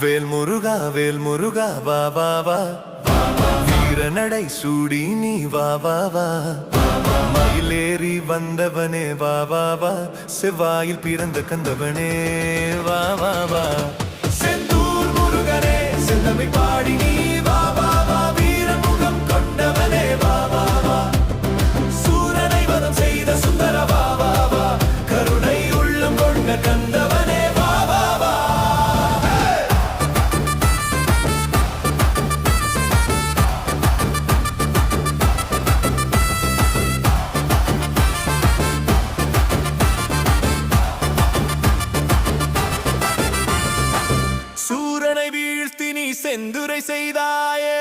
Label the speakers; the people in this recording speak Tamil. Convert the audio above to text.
Speaker 1: வேல் முருகா வா வா வா, வீரநடை சூடி நீ வா வா வா, மயிலேறி வந்தவனே வா வா வா, செவ்வாயில் பிறந்த கந்தவனே வா வா வா. செந்தூர் முருகனே செந்தமை பாடி நீ வா வா வா, வீரமுகம் கொண்டவனே வா வா வா, சூரனை வதம் செய்த சுந்தர வா வா வா, கருணை உள்ளம் கொண்ட கந்தவனே வா வா வா. சூரனை வீழ்த்தி நீ செந்துரை செய்தாயே,